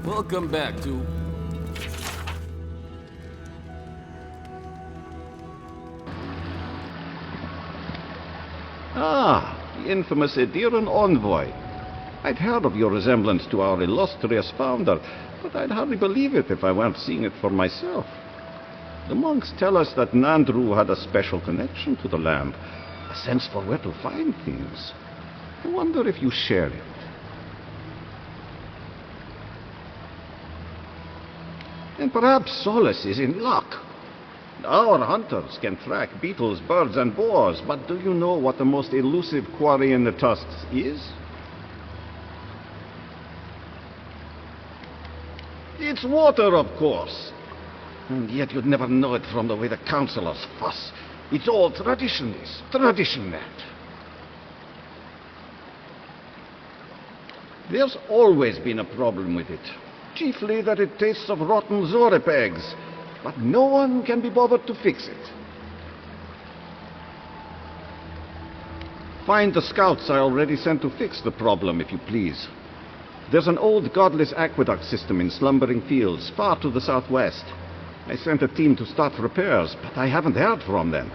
Welcome back to... Ah, the infamous Ediran envoy. I'd heard of your resemblance to our illustrious founder, but I'd hardly believe it if I weren't seeing it for myself. The monks tell us that Nandru had a special connection to the land, a sense for where to find things. I wonder if you share it. And perhaps Solace is in luck. Our hunters can track beetles, birds, and boars, but do you know what the most elusive quarry in the tusks is? It's water, of course. And yet you'd never know it from the way the councillors fuss. It's all tradition, this. Tradition, that. There's always been a problem with it. Chiefly that it tastes of rotten zorip eggs. But no one can be bothered to fix it. Find the scouts I already sent to fix the problem, if you please. There's an old godless aqueduct system in slumbering fields, far to the southwest. I sent a team to start repairs, but I haven't heard from them.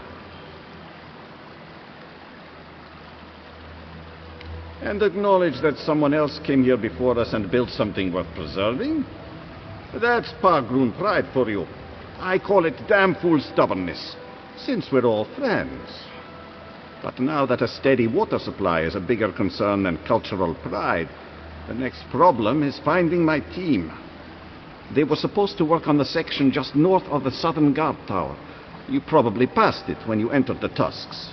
And acknowledge that someone else came here before us and built something worth preserving? That's Pargroon pride for you. I call it damn fool stubbornness, since we're all friends. But now that a steady water supply is a bigger concern than cultural pride, the next problem is finding my team. They were supposed to work on the section just north of the southern guard tower. You probably passed it when you entered the tusks.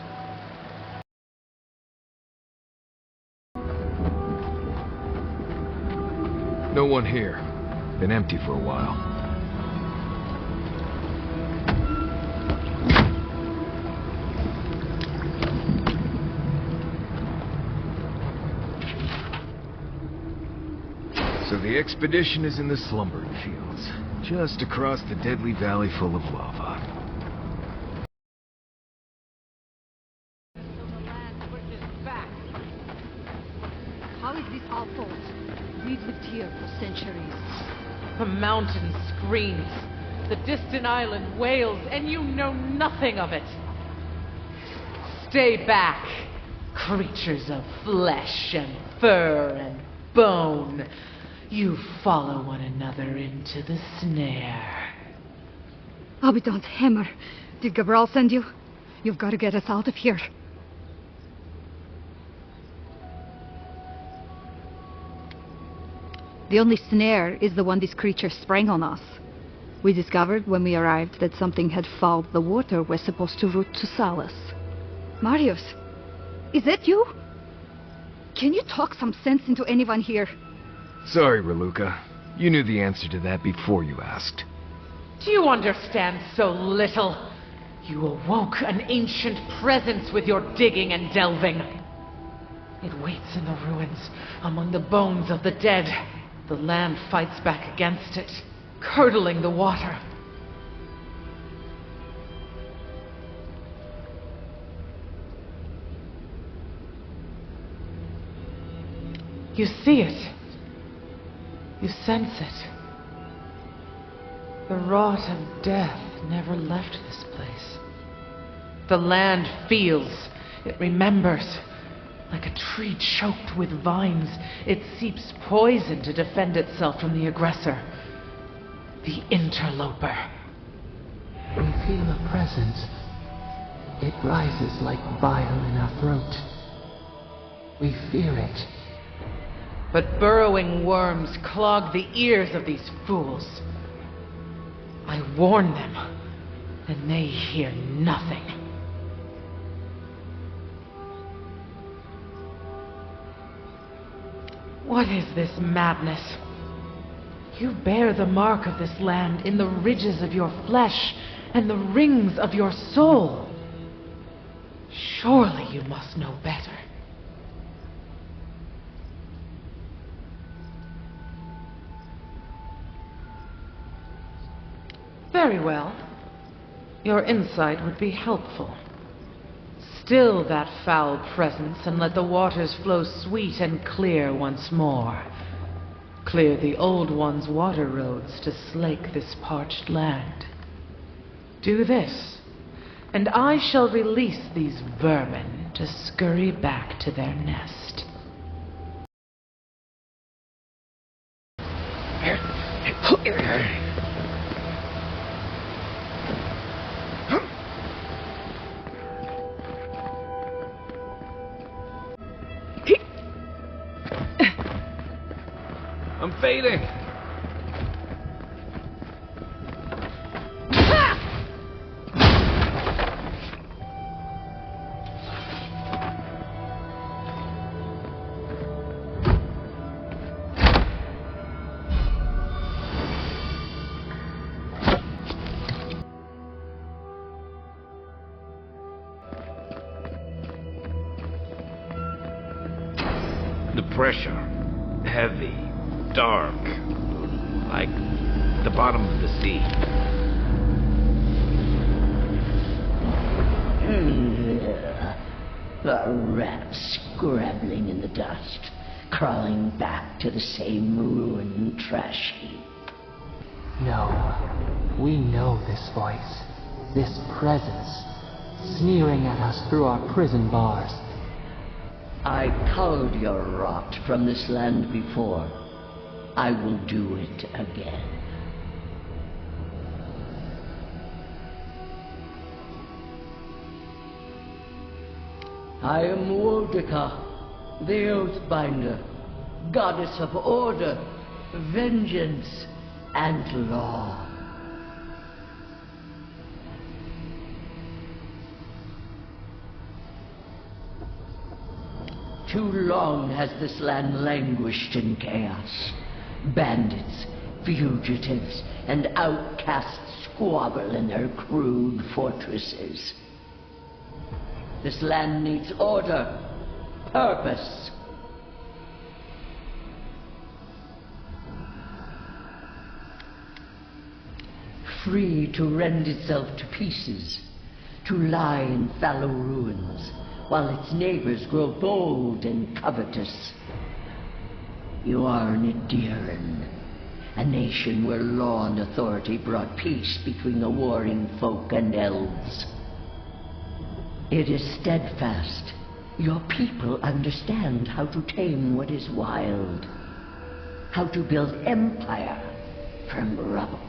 No one here. Been empty for a while. So the expedition is in the slumbering fields, just across the deadly valley full of lava. How is this our fault? We've lived here for centuries. The mountain screams, the distant island wails, and you know nothing of it. Stay back, creatures of flesh and fur and bone. You follow one another into the snare. Abaddon's hammer. Did Gabral send you? You've got to get us out of here. The only snare is the one this creature sprang on us. We discovered when we arrived that something had fouled the water we're supposed to route to Solace. Marius, is that you? Can you talk some sense into anyone here? Sorry, Raluka. You knew the answer to that before you asked. Do you understand so little? You awoke an ancient presence with your digging and delving. It waits in the ruins, among the bones of the dead. The land fights back against it, curdling the water. You see it. You sense it. The rot of death never left this place. The land feels. It remembers. Like a tree choked with vines, it seeps poison to defend itself from the aggressor. The interloper. We feel a presence. It rises like bile in our throat. We fear it. But burrowing worms clog the ears of these fools. I warn them, and they hear nothing. What is this madness? You bear the mark of this land in the ridges of your flesh and the rings of your soul. Surely you must know better. Very well. Your insight would be helpful. Still that foul presence and let the waters flow sweet and clear once more. Clear the Old One's water roads to slake this parched land. Do this, and I shall release these vermin to scurry back to their nest. I'm fading. The pressure. Heavy. Dark. Like the bottom of the sea. The rats scrabbling in the dust, crawling back to the same ruined trash heap. No, we know this voice, this presence, sneering at us through our prison bars. I culled your rot from this land before. I will do it again. I am Woedica, the Oathbinder, goddess of order, vengeance, and law. Too long has this land languished in chaos. Bandits, fugitives, and outcasts squabble in their crude fortresses. This land needs order, purpose. Free to rend itself to pieces, to lie in fallow ruins, while its neighbors grow bold and covetous. You are an Ediran, a nation where law and authority brought peace between the warring folk and elves. It is steadfast. Your people understand how to tame what is wild, how to build empire from rubble.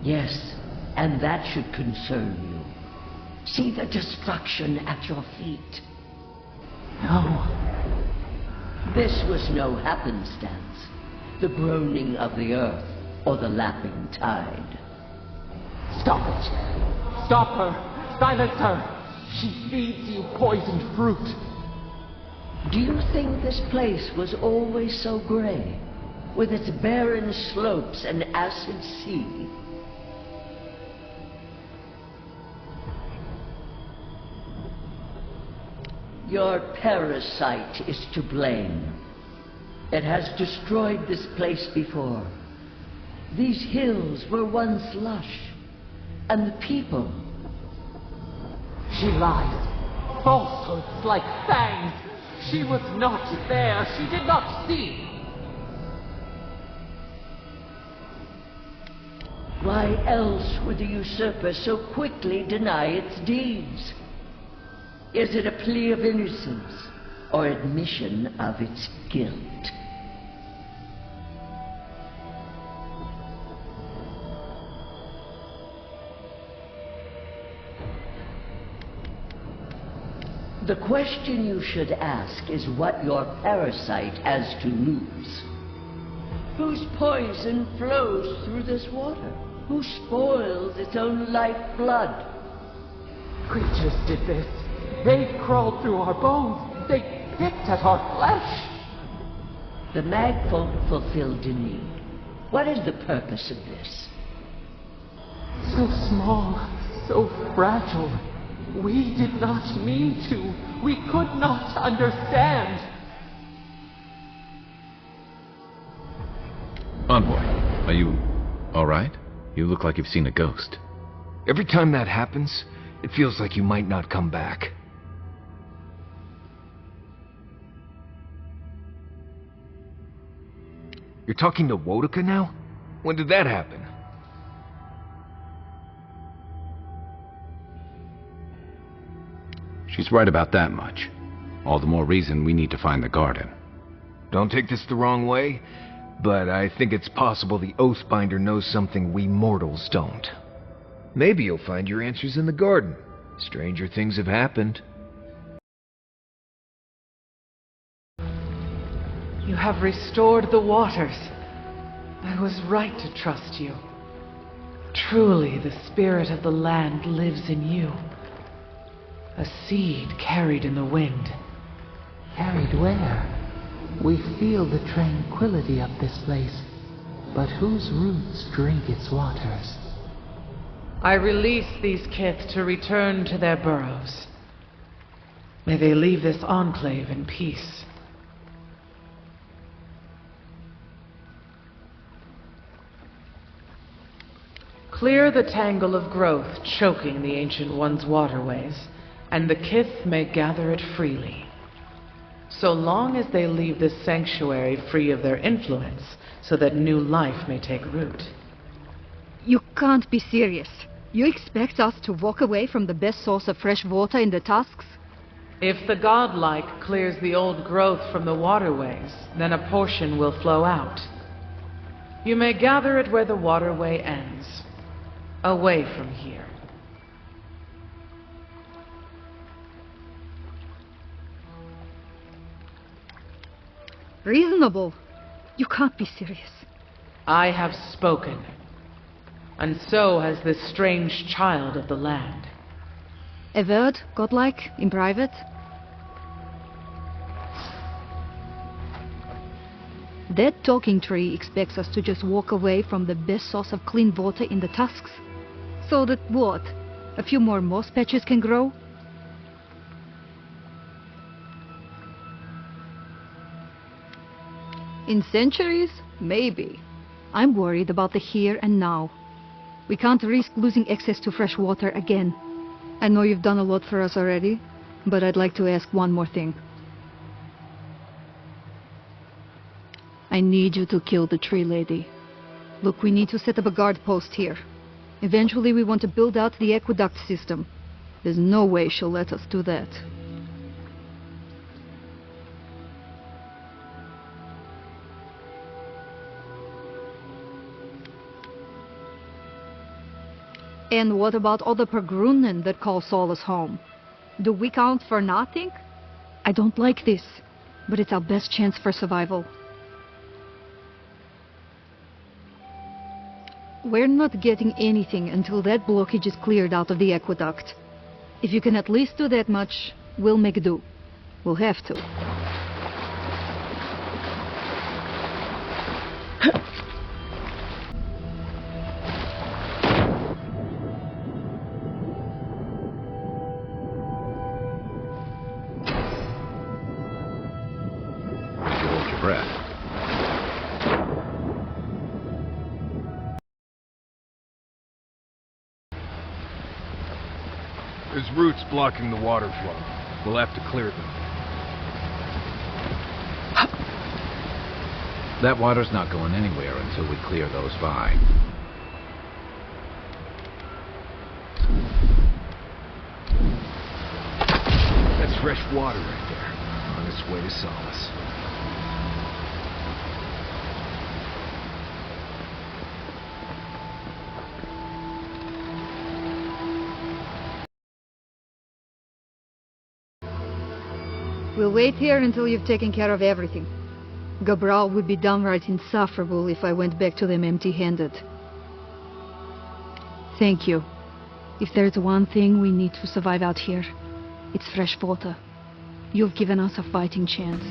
Yes, and that should concern you. See the destruction at your feet. No. This was no happenstance, the groaning of the earth or the lapping tide. Stop it! Stop her! Silence her! She feeds you poisoned fruit. Do you think this place was always so gray, with its barren slopes and acid sea? Your parasite is to blame. It has destroyed this place before. These hills were once lush, and the people... She lies. Falsehoods like fangs. She was not there. She did not see. Why else would the usurper so quickly deny its deeds? Is it a plea of innocence, or admission of its guilt? The question you should ask is what your parasite has to lose. Whose poison flows through this water? Who spoils its own lifeblood? Creatures did this. They crawled through our bones. They picked at our flesh. The Magfolk fulfilled a need. What is the purpose of this? So small, so fragile. We did not mean to. We could not understand. Envoy, are you all right? You look like you've seen a ghost. Every time that happens, It feels like you might not come back. You're talking to Woedica now? When did that happen? She's right about that much. All the more reason we need to find the garden. Don't take this the wrong way, but I think it's possible the Oathbinder knows something we mortals don't. Maybe you'll find your answers in the garden. Stranger things have happened. You have restored the waters. I was right to trust you. Truly, the spirit of the land lives in you. A seed carried in the wind. Carried where? We feel the tranquility of this place, but whose roots drink its waters? I release these kith to return to their burrows. May they leave this enclave in peace. Clear the tangle of growth choking the Ancient One's waterways, and the kith may gather it freely. So long as they leave this sanctuary free of their influence, so that new life may take root. You can't be serious. You expect us to walk away from the best source of fresh water in the Tusks? If the godlike clears the old growth from the waterways, then a portion will flow out. You may gather it where the waterway ends, away from here. Reasonable. You can't be serious. I have spoken, and so has this strange child of the land. A word, godlike, in private? That talking tree expects us to just walk away from the best source of clean water in the Tusks. So that what? A few more moss patches can grow? In centuries? Maybe. I'm worried about the here and now. We can't risk losing access to fresh water again. I know you've done a lot for us already, but I'd like to ask one more thing. I need you to kill the tree lady. Look, we need to set up a guard post here. Eventually we want to build out the aqueduct system. There's no way she'll let us do that. And what about all the Pergrunen that call Solace home? Do we count for nothing? I don't like this, but it's our best chance for survival. We're not getting anything until that blockage is cleared out of the aqueduct. If you can at least do that much, we'll make do. We'll have to. Hold your breath. There's roots blocking the water flow. We'll have to clear them. That water's not going anywhere until we clear those vines. That's fresh water right there, on its way to Solace. We'll wait here until you've taken care of everything. Gabral would be downright insufferable if I went back to them empty-handed. Thank you. If there's one thing we need to survive out here, it's fresh water. You've given us a fighting chance.